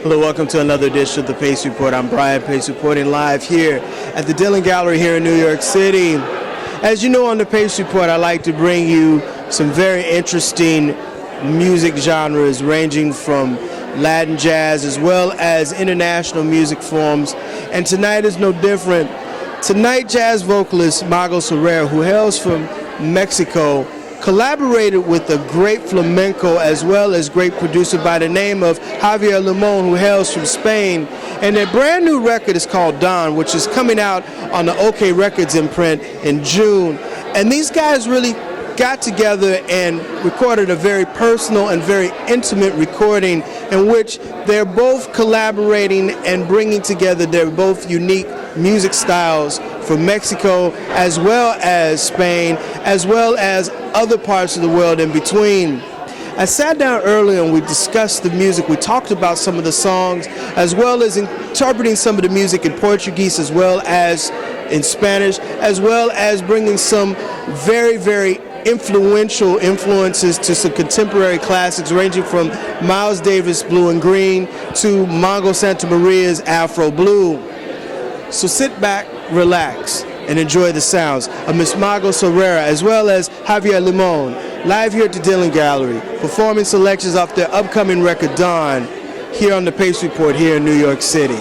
Hello, welcome to another edition of the Pace Report. I'm Brian Pace reporting live here at the Dillon Gallery here in New York City. As you know, on the Pace Report, I like to bring you some very interesting music genres ranging from Latin jazz as well as international music forms. And tonight is no different. Tonight, jazz vocalist Magos Herrera, who hails from Mexico, collaborated with a great flamenco as well as great producer by the name of Javier Limon, who hails from Spain. And their brand new record is called Don, which is coming out on the a.k.a. Records imprint in June. And these guys really got together and recorded a very personal and very intimate recording in which they're both collaborating and bringing together their both unique music styles from Mexico as well as Spain, as well as other parts of the world in between. I sat down earlier and we discussed the music. We talked about some of the songs as well as interpreting some of the music in Portuguese as well as in Spanish, as well as bringing some very, very influential influences to some contemporary classics ranging from Miles Davis' Blue and Green to Mongo Santa Maria's Afro Blue. So sit back, relax, and enjoy the sounds of Miss Magos Herrera as well as Javier Limon, live here at the Dillon Gallery, performing selections off their upcoming record Dawn, here on the Pace Report here in New York City.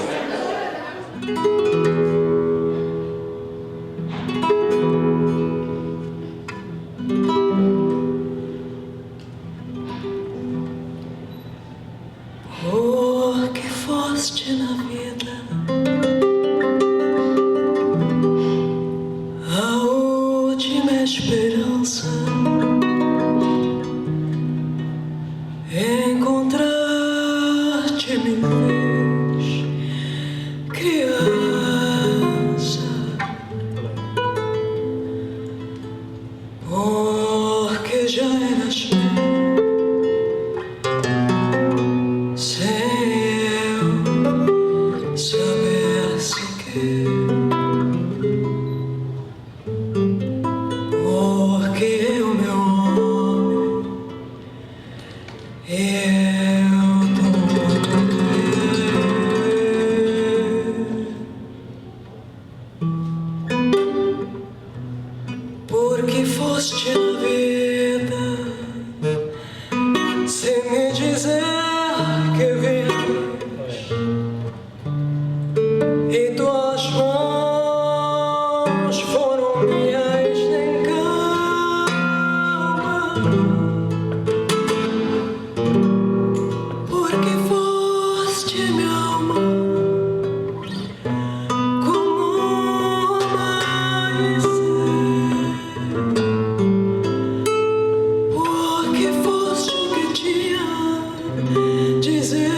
Oh, que foste na vida a última esperança, encontrar-te me fez criança, porque já eras meu. Porque foste na vida sem me dizer que vinhas e tuas mãos foram minhas em calma. Porque foste minha alma como uma porque foste o que tinha a dizer.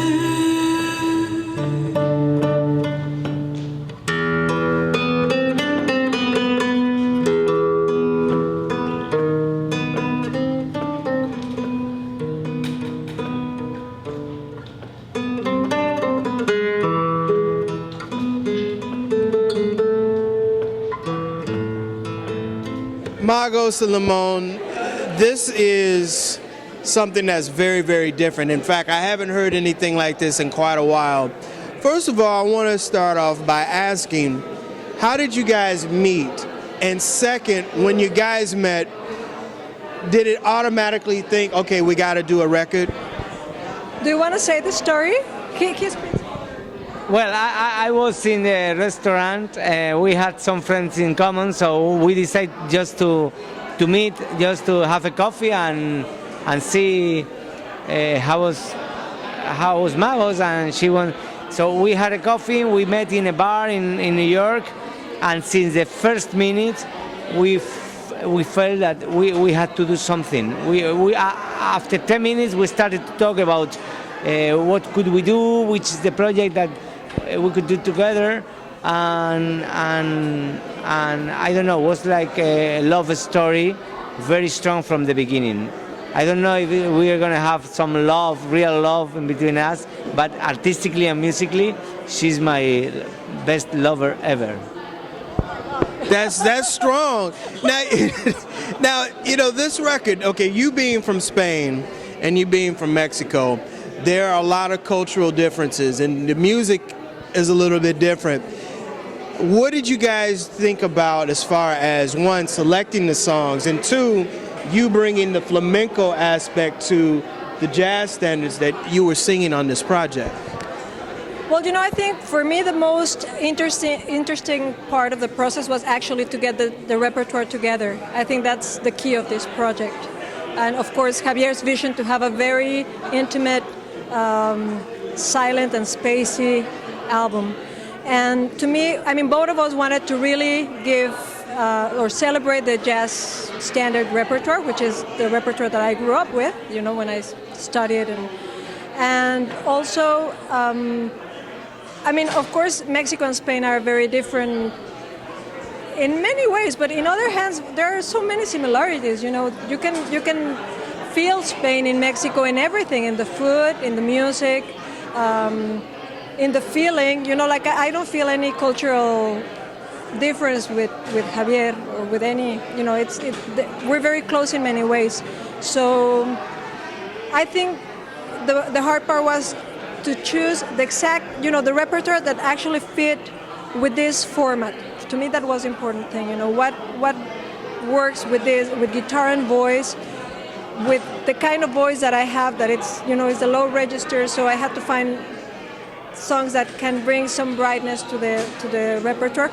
Magos and Limon, this is something that's very, very different. In fact, I haven't heard anything like this in quite a while. First of all, I want to start off by asking, how did you guys meet? And second, when you guys met, did it automatically think, okay, we got to do a record? Do you want to say the story? Well, I was in the restaurant. We had some friends in common, so we decided just to meet, just to have a coffee and see how was Magos, and she went. So we had a coffee. We met in a bar in New York, and since the first minute, we felt that we had to do something. After 10 minutes, we started to talk about what could we do, which is the project that we could do together, and I don't know, it was like a love story, very strong from the beginning. I don't know if we are gonna have some love, real love in between us, but artistically and musically, she's my best lover ever. That's strong. Now, you know, this record, okay, you being from Spain and you being from Mexico, there are a lot of cultural differences, and the music is a little bit different. What did you guys think about as far as, one, selecting the songs, and two, you bringing the flamenco aspect to the jazz standards that you were singing on this project? Well, I think for me the most interesting part of the process was actually to get the repertoire together. I think that's the key of this project. And of course, Javier's vision to have a very intimate, silent and spacey album. And to me, both of us wanted to really give or celebrate the jazz standard repertoire, which is the repertoire that I grew up with, when I studied. And also, of course, Mexico and Spain are very different in many ways, but in other hands, there are so many similarities. You can feel Spain in Mexico in everything, in the food, in the music, in the feeling. I don't feel any cultural difference with Javier or with any. We're very close in many ways. So I think the hard part was to choose the exact, the repertoire that actually fit with this format. To me, that was the important thing. What works with this, with guitar and voice, with the kind of voice that I have, that it's a low register. So I had to find songs that can bring some brightness to the repertoire,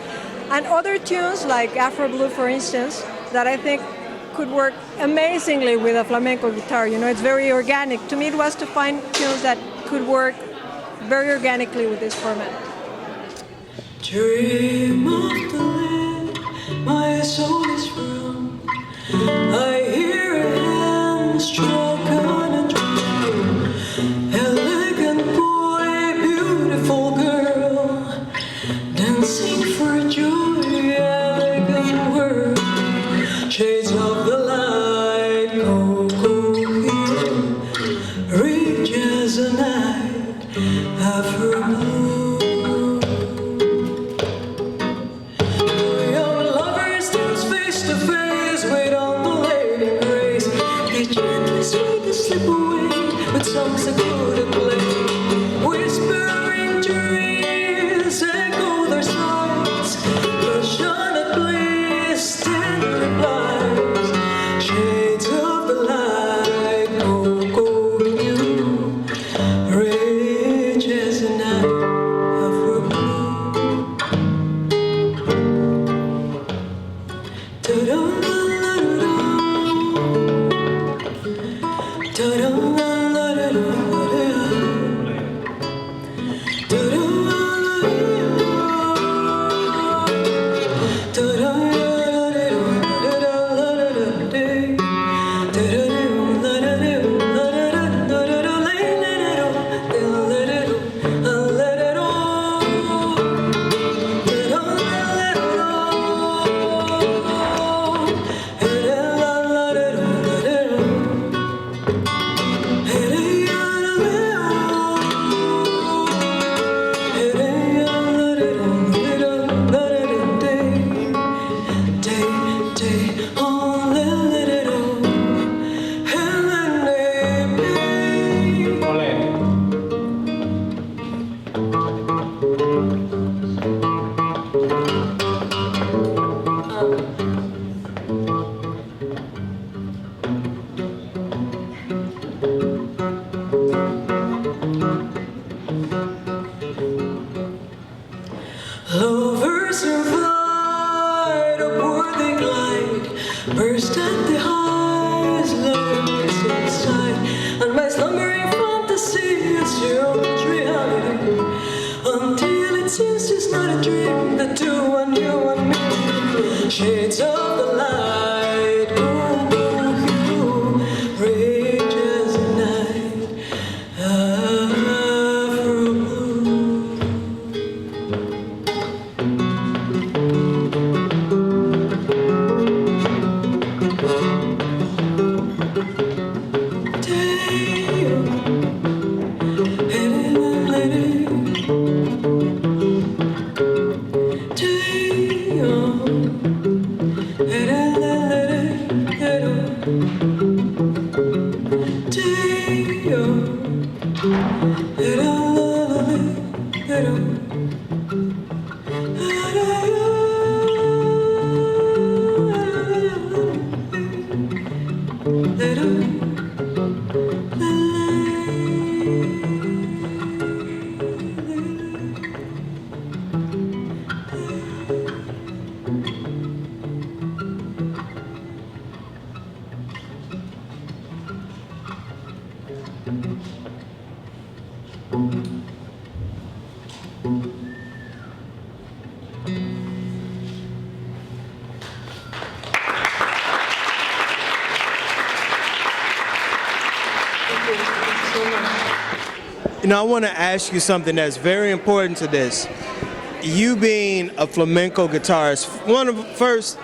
and other tunes like Afro Blue, for instance, that I think could work amazingly with a flamenco guitar. It's very organic. To me, it was to find tunes that could work very organically with this format. Dream of the land my soul is from. I hear a hand struck on a drum. Elegant boy, beautiful girl, dancing for joy, elegant world. Shades of the light, cocoa here, rich as a night, Afro blue. Young lovers dance face to face, wait on the lady grace. They gently sway to slip away with songs that couldn't play. Whispering dreams echo their songs, passionate bliss, tender replies. Shades of the light, cocoa hue, rich as a night, Afro blue. Ta-da-la-la-la-la, ta-da-la-la-la-la. Lovers in flight, upward they glide, burst at the highs, lovers inside, and my slumbering fantasy assumes reality, until it seems it's not a dream, the two and you and me. Shades of the light, cocoa hue, rich as the night, Afro blue. You know, I want to ask you something that's very important to this. You being a flamenco guitarist, first,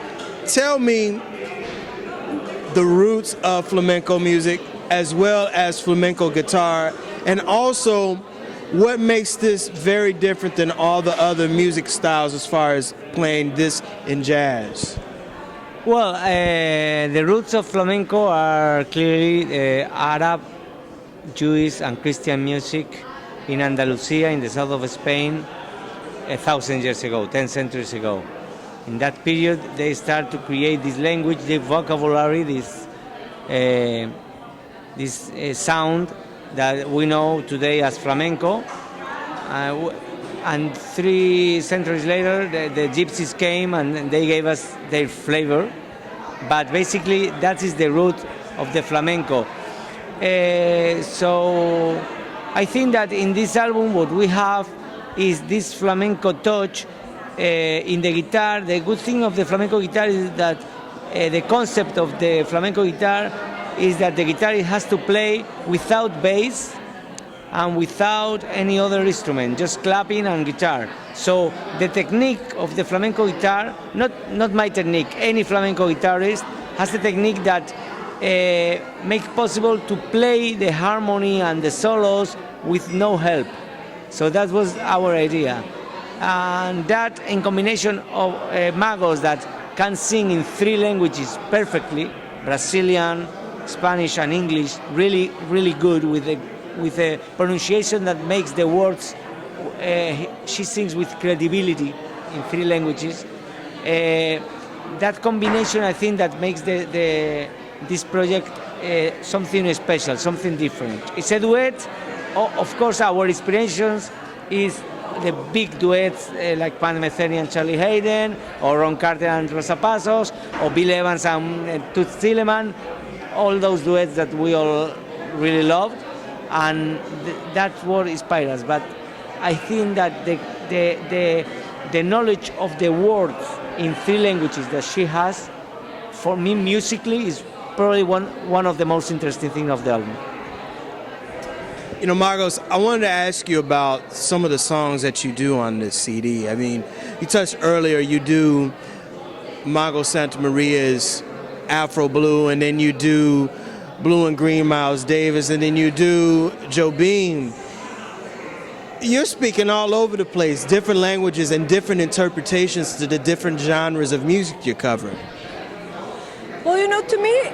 tell me the roots of flamenco music as well as flamenco guitar, and also what makes this very different than all the other music styles as far as playing this in jazz. Well, the roots of flamenco are clearly Arab, Jewish, and Christian music in Andalusia, in the south of Spain, 1,000 years ago, 10 centuries ago. In that period, they start to create this language, this vocabulary, this sound that we know today as flamenco. And 3 centuries later, the gypsies came and they gave us their flavor. But basically, that is the root of the flamenco. So I think that in this album, what we have is this flamenco touch in the guitar. The good thing of the flamenco guitar is that the concept of the flamenco guitar is that the guitar has to play without bass and without any other instrument, just clapping and guitar. So the technique of the flamenco guitar, not my technique, any flamenco guitarist has the technique that make possible to play the harmony and the solos with no help. So that was our idea. And that in combination of Magos that can sing in 3 languages perfectly, Brazilian, Spanish and English, really, really good with a pronunciation that makes the words, she sings with credibility in 3 languages. That combination, I think, that makes this project something special, something different. It's a duet. Of course, our inspirations is the big duets like Pan Metheny and Charlie Hayden, or Ron Carter and Rosa Passos, or Bill Evans and Toots Thielemans, all those duets that we all really loved, and that's what inspired us. But I think that the knowledge of the words in 3 languages that she has, for me musically, is probably one of the most interesting things of the album. You know, Magos, I wanted to ask you about some of the songs that you do on this CD. I mean, you touched earlier, you do Magos Santa Maria's Afro Blue, and then you do Blue and Green Miles Davis, and then you do Joe Beam. You're speaking all over the place, different languages and different interpretations to the different genres of music you're covering. Well, you know, to me,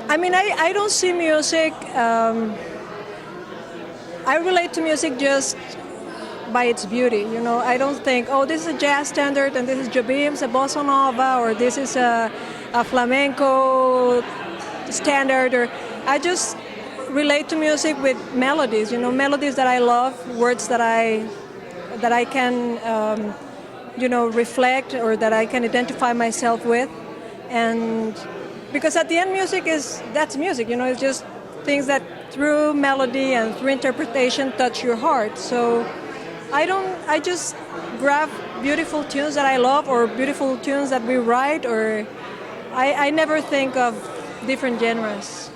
I mean, I don't see music, I relate to music just by its beauty, you know. I don't think, oh, this is a jazz standard and this is Joe Beam's a bossa nova, or this is a flamenco standard, or I just relate to music with melodies, you know, melodies that I love, words that I can, you know, reflect, or that I can identify myself with. And because at the end, that's music, you know, it's just things that through melody and through interpretation touch your heart. So I just grab beautiful tunes that I love, or beautiful tunes that we write, or I never think of different genres.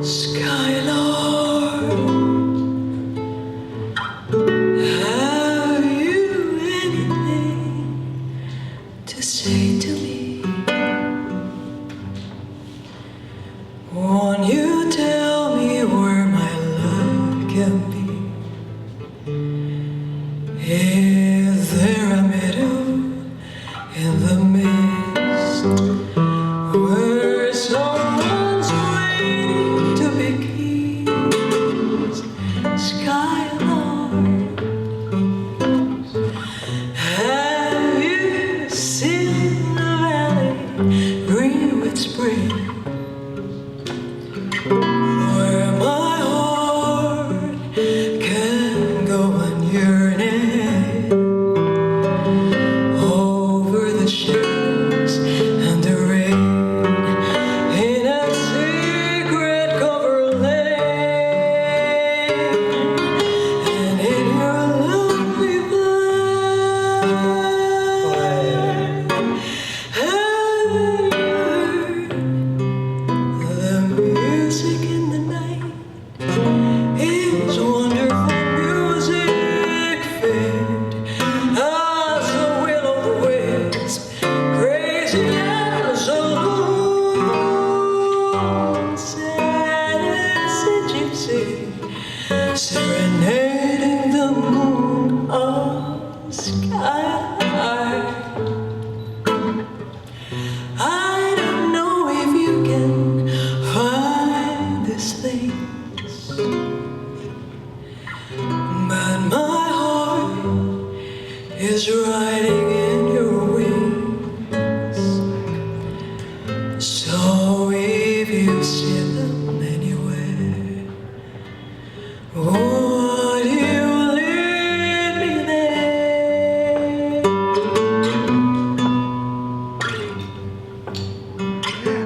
Skylord, have you anything to say to me? Won't you tell me where my love can be? Is there a meadow in the mist where someone's waiting to be kissed? Skylord, have you seen the valley green with spring, where my heart can go on yearning? is riding in your wings. So if you see them anywhere, would you lead me there?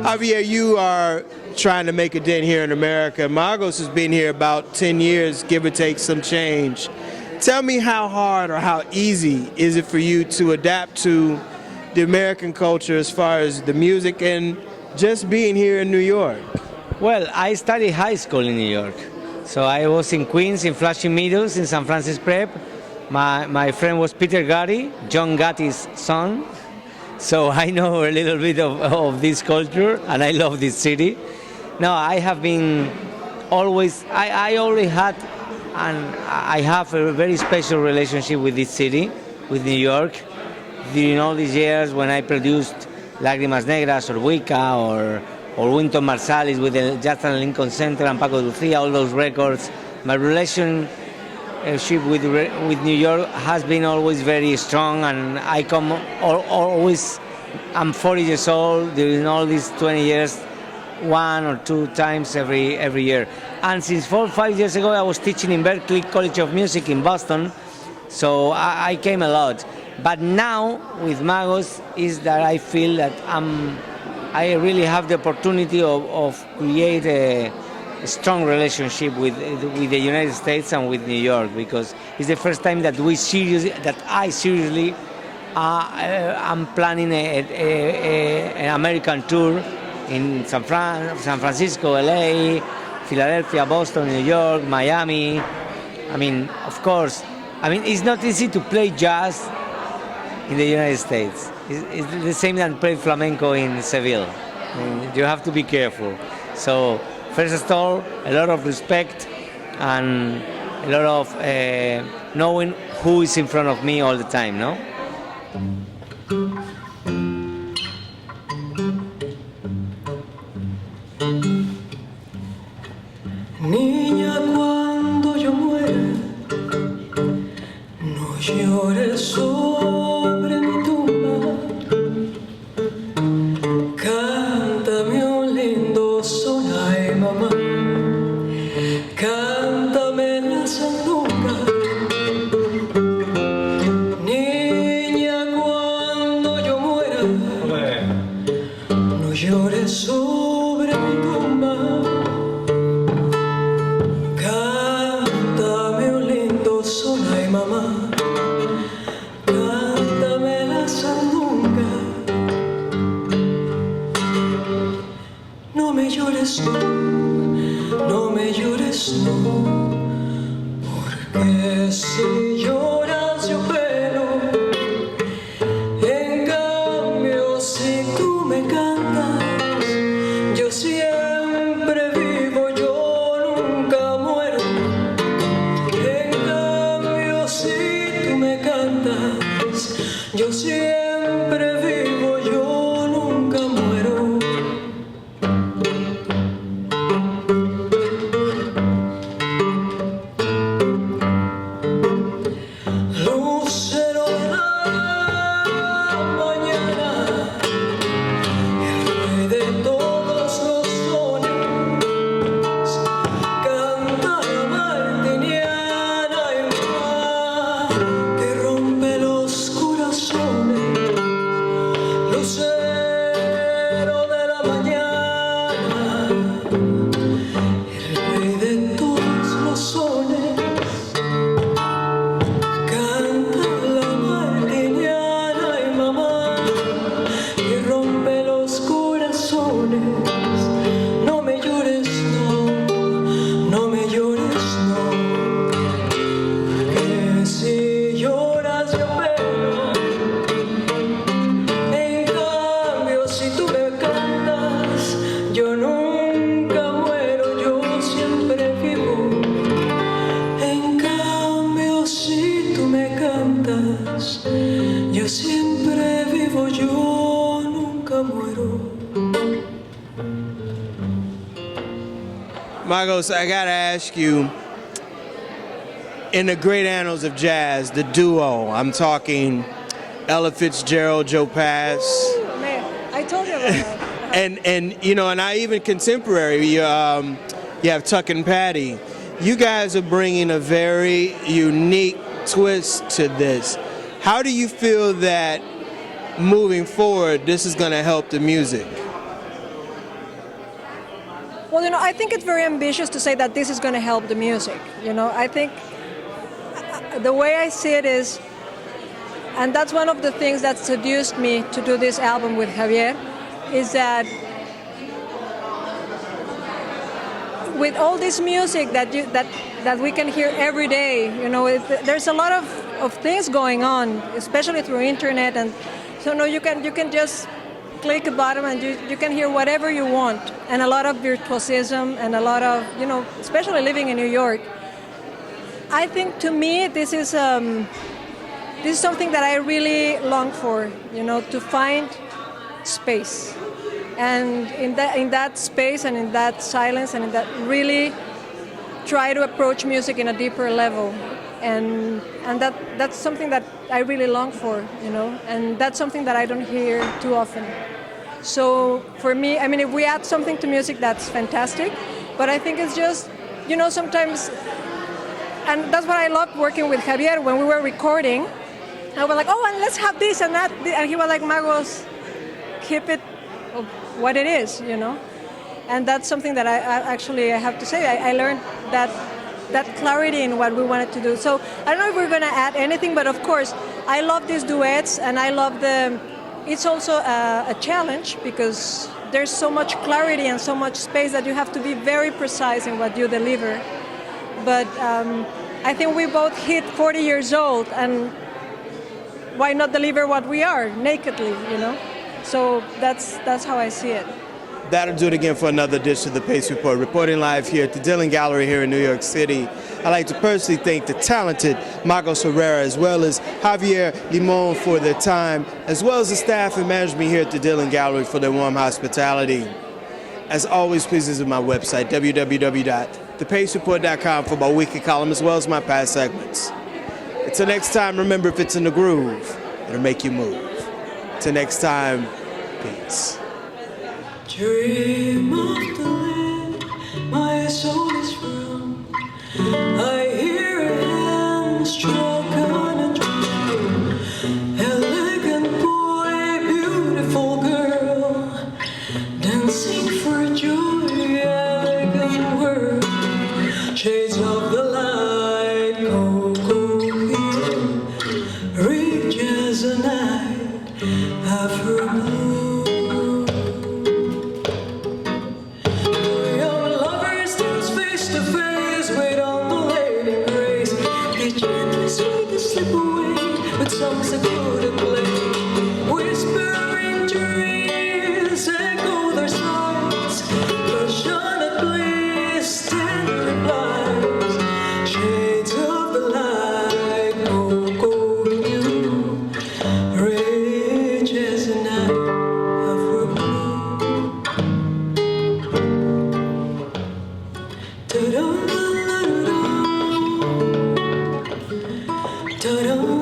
Javier, you are trying to make a dent here in America. Magos has been here about 10 years, give or take some change. Tell me how hard or how easy is it for you to adapt to the American culture as far as the music and just being here in New York? Well, I studied high school in New York. So I was in Queens, in Flushing Meadows, in San Francis Prep. My friend was Peter Gotti, John Gotti's son. So I know a little bit of this culture, and I love this city. No, I have been always, I always had, and I have a very special relationship with this city, with New York. During all these years when I produced Lágrimas Negras or Wicca or Wynton Marsalis with the Justin Lincoln Center and Paco de Lucía, all those records, my relationship with New York has been always very strong, and I come always, I'm 40 years old, during all these 20 years, 1 or 2 times every year. And since 4 or 5 years ago, I was teaching in Berklee College of Music in Boston, so I came a lot. But now with Magos is that I feel that I really have the opportunity of create a strong relationship with the United States and with New York, because it's the first time that I seriously am planning an American tour in San Francisco, LA, Philadelphia, Boston, New York, Miami. I mean, of course, it's not easy to play jazz in the United States. It's the same than play flamenco in Seville. You have to be careful. So, first of all, a lot of respect and a lot of knowing who is in front of me all the time, no? Niña, cuando yo muera, no llores sobre mi tumba. Cántame un lindo son, ay mamá. Cántame la sandunga. Niña, cuando yo muera, no llores sobre mi tumba. Cántame un lindo son, ay mamá. Cántame la sandunga. No me llores, no me llores, no, porque si lloras yo pelo. En cambio, si tú me cantas, yo siempre vivo, yo nunca muero. En cambio, si tú me cantas, yo siempre vivo, yo nunca muero. Lucero de la mañana, el rey de todos los sones, canta la martiniana y mamá que rompe los corazones. Lucero de la mañana, el rey de todos los sones, canta la martiniana y mamá que rompe los corazones. No me llores, no, no me llores, no, que si lloras yo pelo. En cambio, si tú me cantas, yo nunca muero, yo siempre vivo. En cambio, si tú me cantas, yo siempre vivo, yo nunca muero. Magos, I gotta ask you, in the great annals of jazz, the duo. I'm talking Ella Fitzgerald, Joe Pass. Ooh, man, I told you about that. And you know, and I even contemporary. You have Tuck and Patty. You guys are bringing a very unique twist to this. How do you feel that moving forward, this is going to help the music? Well, you know, I think it's very ambitious to say that this is going to help the music. You know, I think the way I see it is, and that's one of the things that seduced me to do this album with Javier, is that with all this music that we can hear every day, you know, there's a lot of things going on, especially through internet, and so no, you can just click a button and you can hear whatever you want, and a lot of virtuosism and a lot of, you know, especially living in New York. I think to me this is something that I really long for, you know, to find space. And in that space and in that silence and in that really try to approach music in a deeper level, and that's something that I really long for, you know, and that's something that I don't hear too often. So for me, I mean, if we add something to music, that's fantastic, but I think it's just, you know, sometimes, and that's what I loved working with Javier when we were recording. I was like, oh, and let's have this and that, and he was like, Magos, keep it what it is, you know, and that's something that I have to say. I learned that clarity in what we wanted to do. So I don't know if we're going to add anything, but of course, I love these duets, and I love it's also a challenge because there's so much clarity and so much space that you have to be very precise in what you deliver. But I think we both hit 40 years old, and why not deliver what we are nakedly, you know? So that's how I see it. That'll do it again for another edition of the Pace Report. Reporting live here at the Dillon Gallery here in New York City. I'd like to personally thank the talented Magos Herrera as well as Javier Limon for their time, as well as the staff and management here at the Dillon Gallery for their warm hospitality. As always, please visit my website, www.thepacereport.com, for my weekly column as well as my past segments. Until next time, remember, if it's in the groove, it'll make you move. Till next time, peace. Dream of the land my soul is from. I hear a hand struck on a drum. Elegant boy, beautiful girl, dancing for joy, elegant world. Shades of the light, cocoa hill, rich as a night of her blue. Songs that go to play, whispering dreams echo their sighs. Passionate bliss, tender replies. Shades of the light, cocoa hue, rich as a night of her blue. Ta-da, ta-da.